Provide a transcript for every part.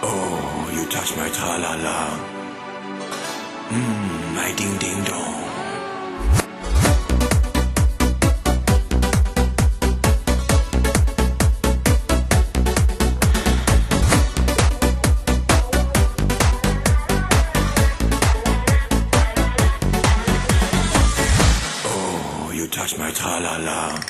Oh, you touch my tra-la-la. My ding-ding-dong. Oh, you touch my tra-la-la.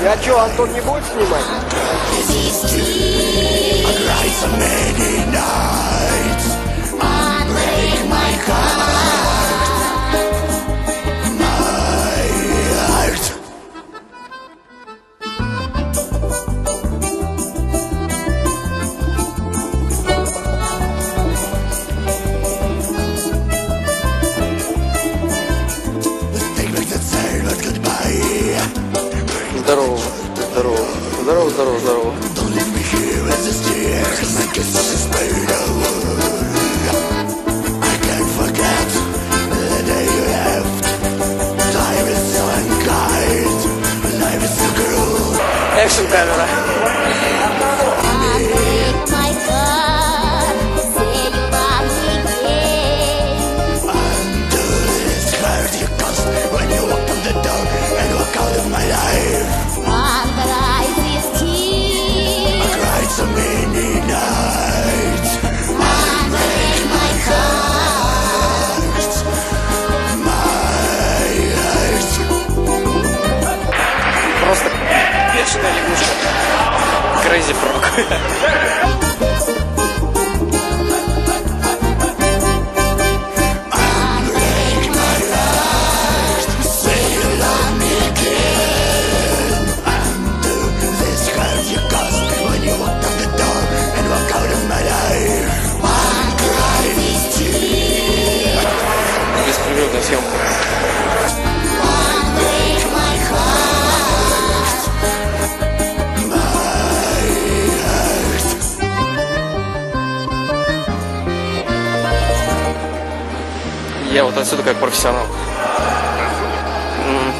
А что, Антон не будет снимать? Здорово, здорово, здорово, здорово, здорово. Экшн камера. Просто бешеная лягушка. Crazy frog. Беспрерывная съемка. Я вот отсюда как профессионал.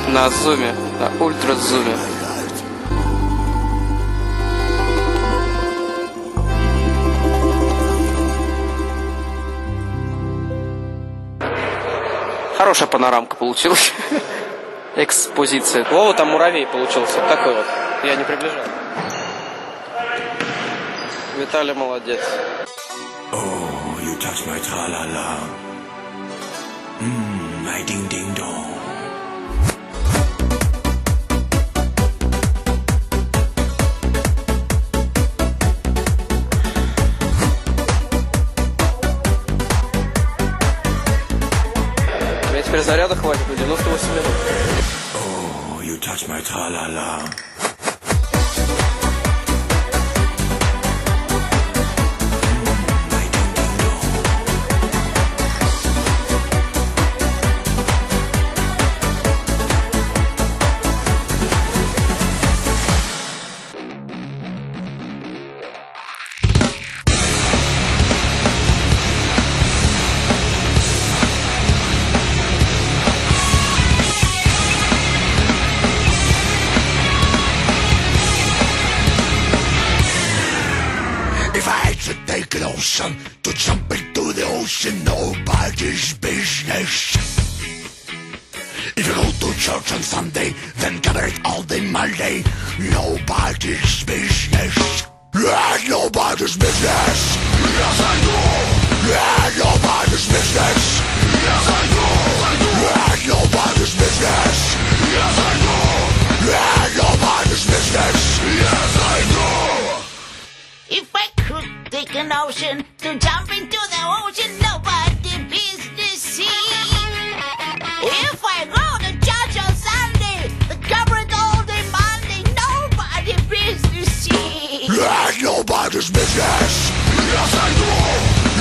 На зуме, на ультра-зуме. Хорошая панорамка получилась. Экспозиция. О, там муравей получился. Такой вот. Я не приближал. Виталий молодец. Oh, you touch my tra-la-la. My ding-ding-dong. Теперь заряда хватит на 98 минут. Oh, you touch my tra-la-la. ocean, to jump into the ocean, nobody's business. If you go to church on Sunday, then cover it all day Monday, nobody's business. Yeah, nobody's business. Yes, I do. Yeah, nobody's business. Yes, I do. Yeah, nobody's business. Yes, I do. Yeah, nobody's business. Yes, I do. If I could take an ocean to jump into the ocean, nobody business see. If I go to church on Sunday, the cover it all day Monday, nobody business see. Yeah, nobody's business. Yes, I do.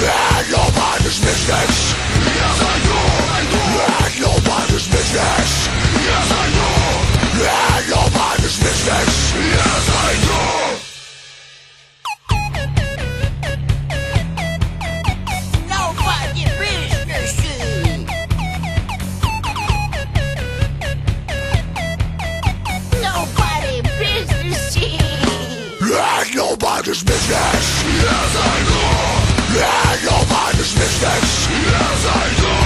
Yeah, nobody's business. Yes, I do. Yeah, nobody's business. Yes, I do. Yeah, nobody's business. Yes, I do. Nobody business see. Nobody business see. Yeah, nobody's business. Yes, I know. Yeah, nobody's business. Yes, I know.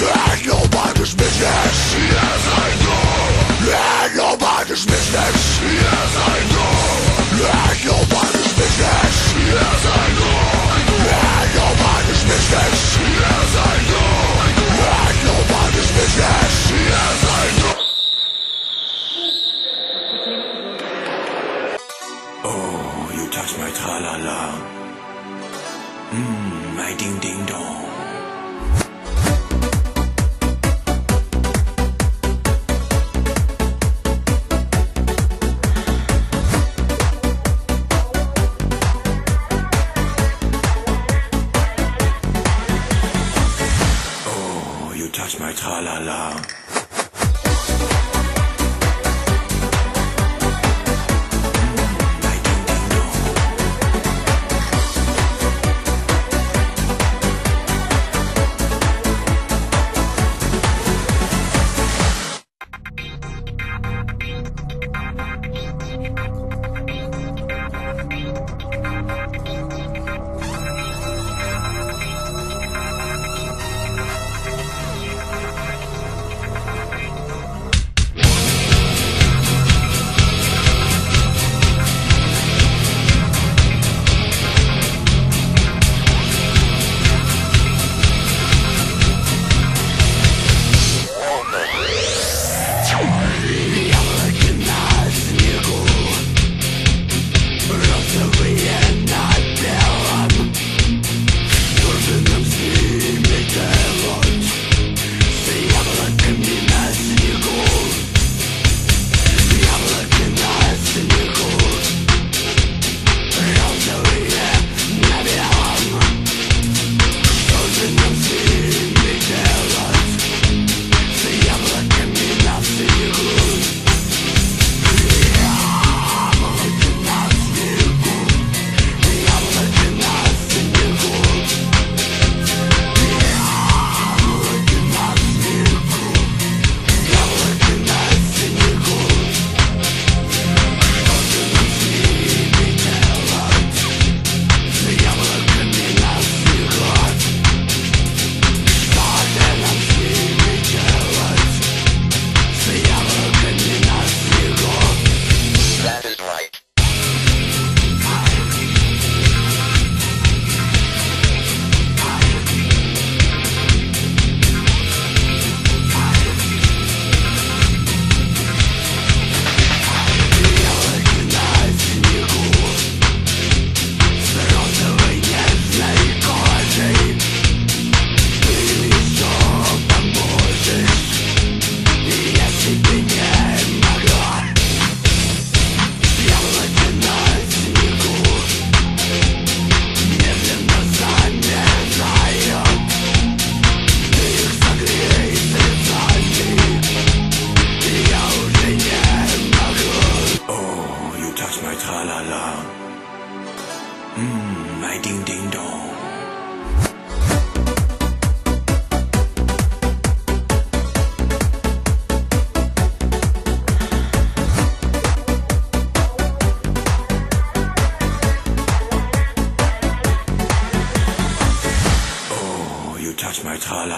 Yeah, nobody's business. Yes, I know. Yeah, nobody's business. Yes, I know. Yeah, nobody's business. Yes, I know. Yeah, nobody's business. Yes, I know. Yeah, nobody's business. Yes, I know. Oh, you touch my tra-la-la. My ding-ding-dong. Oh, you touch my tra-la-la.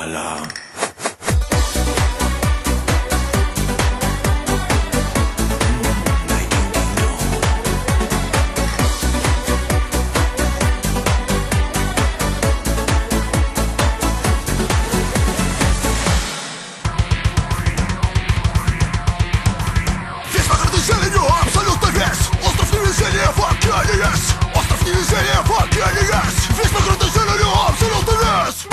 tra-la-la. Весь покрытый зеленью, абсолютно весь. Остров невезения в океане есть. Остров невезения в океане есть. Весь покрытый зеленью, абсолютно весь.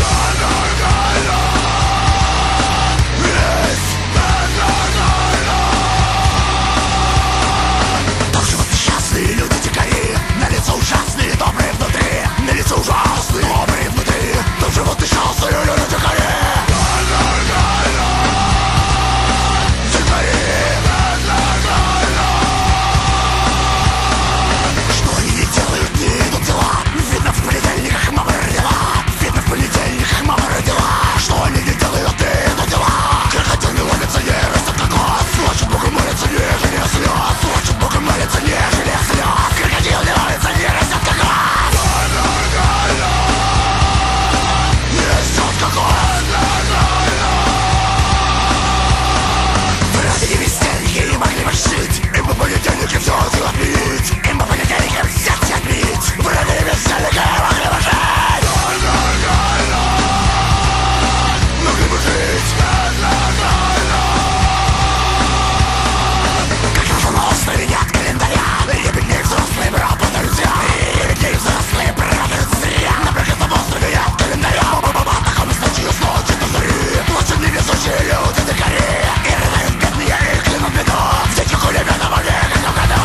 Там живут несчастные люди-дикари. На лицо ужасные, добрые внутри. На лицо ужасные, добрые внутри. Там живут несчастные люди-дикари. Что они делают, не идут дела. Видно в понедельниках мама родила. Видно в понедельниках мама родила. Что они не делают, не идут дела. Крокодил не ловится, не растет кокос. Плачет Богу, молится, не жалея слез. Плачет Богу, молится, не жалея слез. Крокодил не ловится, не растет кокос. Не растет кокос. Вы разве не веселье не могли бы жить? Им бы понедельники все отменить. Им бы понедельники всех отменить. Вы разве не веселье могли бы жить? Могли бы жить. Как разносно нет календаря. Ребятни взрослые работают зря. Ребятни взрослые работают зря. На проклятом острове нет календаря. Такому случаю с ночи до зари. Плачут невезучие люди-дикари. И рыдают бедные, и клянут беду. В диких улебятого века в году.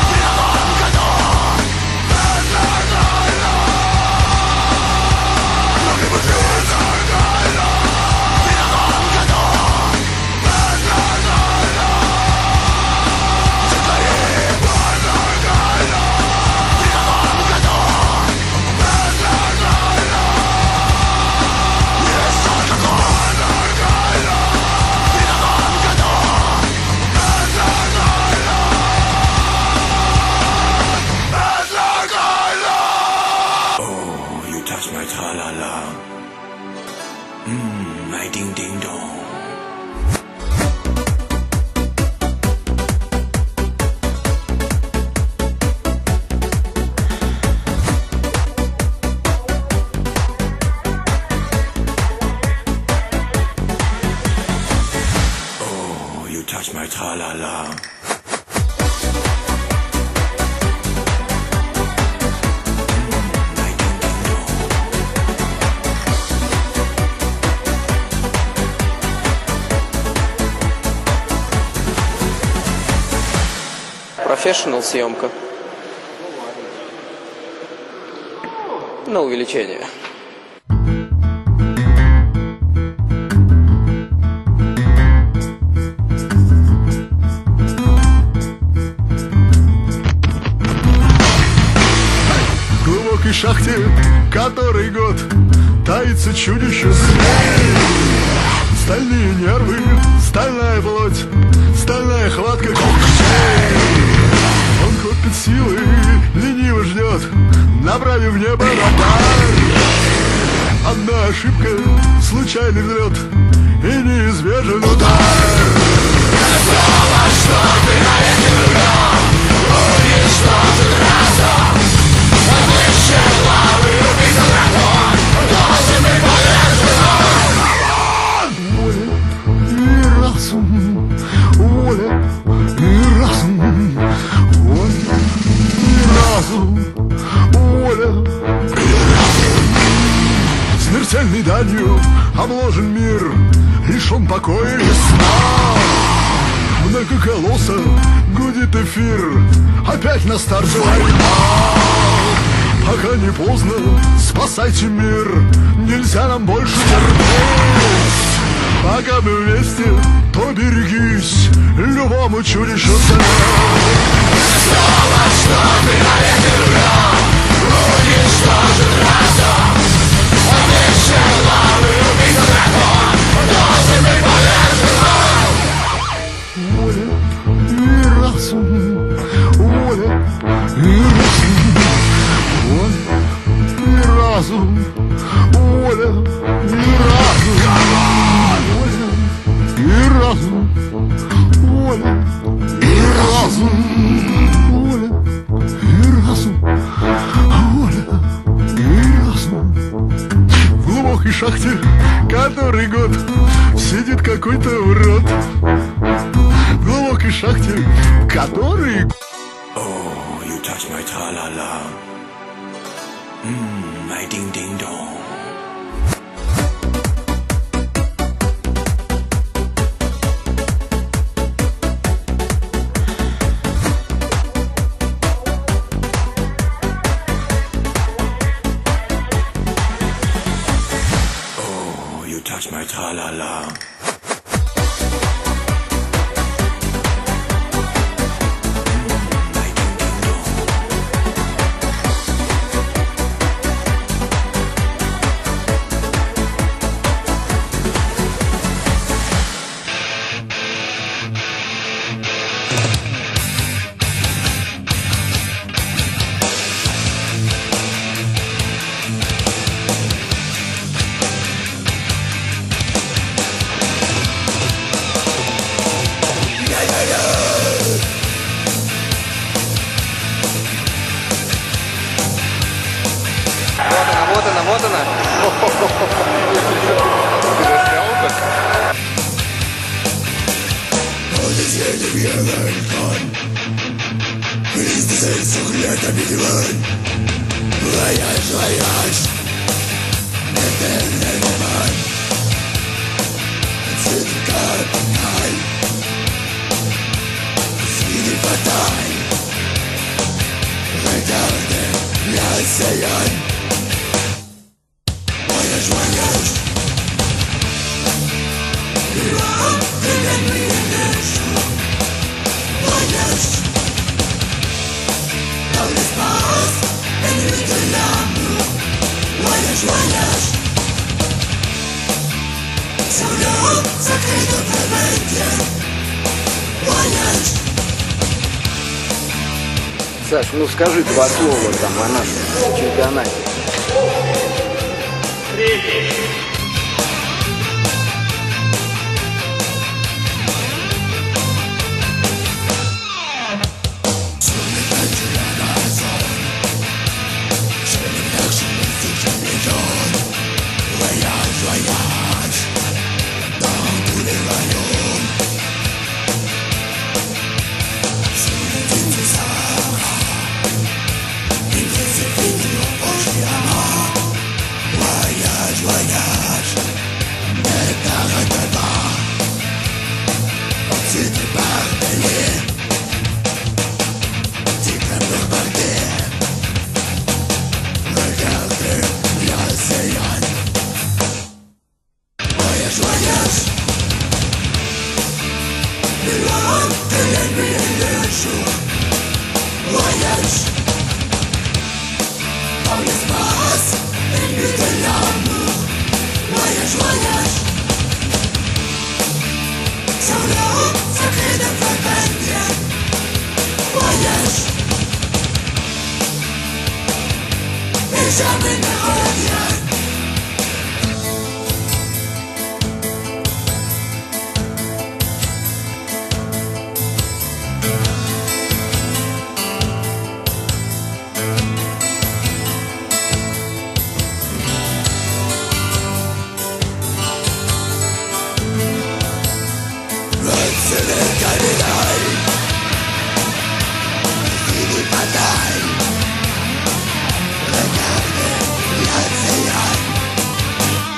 В новом году. Могли бы жить. В новом году. Oh, you touch my tra-la-la. My ding-ding-dong. Oh, you touch my tra-la-la. Профессионал съемка. На увеличение. В глубокой шахте, который год, таится чудище змей. Стальные нервы, стальная плоть, стальная хватка когтей. Он копит силы, лениво ждет, направив в небо радар. Одна ошибка, случайный взлет и неизбежен удар. Слово, что ты навеки влюблен, уничтожит разум. Выше главы убийца дракон, должен быть повержен. Воля и разум, воля и разум, воля и разум, воля и разум. Смертельной данью обложен мир, лишен покоя и сна. Многоколосо гудит эфир, опять на старте война. Пока не поздно, спасайте мир, нельзя нам больше терпеть. Пока мы вместе, то берегись, любому чудищу цена. Слово, что ты навеки влюблен, уничтожит разум. Выше главы убийца дракон, должен быть повержен. Воля и разум, воля и разум, воля и разум. В глубокой шахте, который год сидит какой-то урод. В глубокой шахте, который... Oh, you touch my tra-la-la. My ding-ding-dong. Oh, you touch my tra-la-la. Вот она, вот она. Саш, ну скажи два слова там о нашем чемпионате.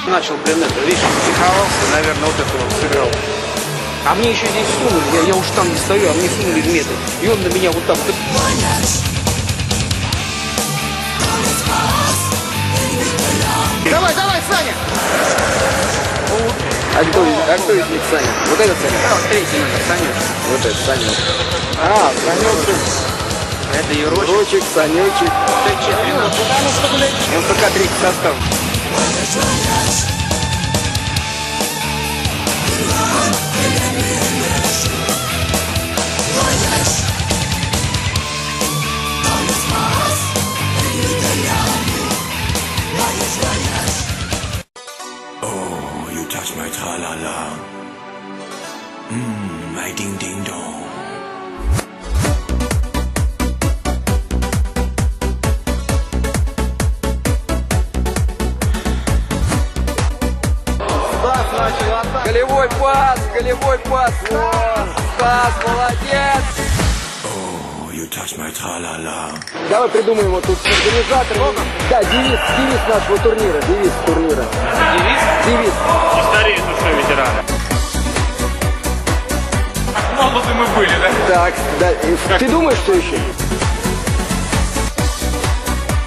Начал, блин, это, видишь, психовался, наверное, вот это вот сыграл. А мне еще здесь сунули, я уж там не стою, а мне сунули в метр. И он на меня вот так вот. Давай, давай, Саня! А кто из них Саня? Вот этот Саня? Третий номер, Санечек. Вот этот Саня. А, Санечек. Это Юрочек. Юрочек, Санечек. МФК третий состав. touch my tra-la-la. My ding-ding-dong. Голевой пас, голевой пас. О, Стас, молодец. Oh, you touch my tra-la-la. Давай придумаем вот тут с организатором. Да, девиз нашего турнира, девиз турнира. Девиз? Не стареют уже ветераны. Молоды мы были, да? Так, да. Ты думаешь, что еще?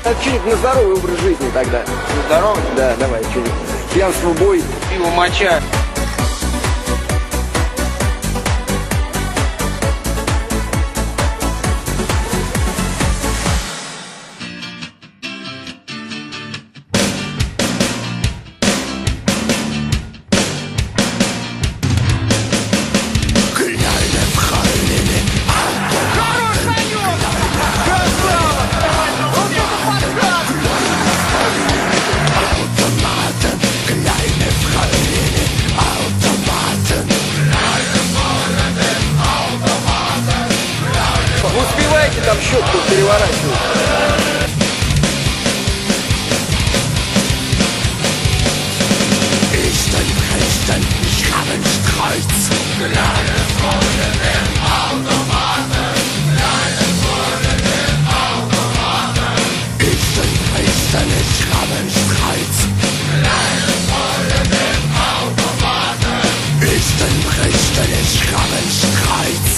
Это что-нибудь на здоровый образ жизни тогда. На здоровье? Да, давай, что-нибудь. Пьянство, бой. Пиво, моча. Вы успеваете там щетку переворачивать? Ich hab ein Kreuz. Kleine Freunde im Automaten. Kleine Freunde im Automaten. Ich bin Christen, ich hab ein Kreuz. Kleine Freunde im Automaten. Ich bin Christen, ich hab ein Kreuz.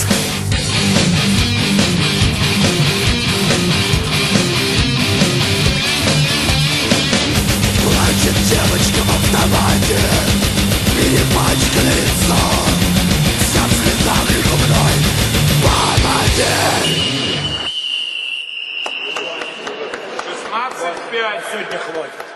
Плачет девочка в автомате. Перепачкано лицо. Вся в слезах и губной помаде. 16-5 сегодня хватит.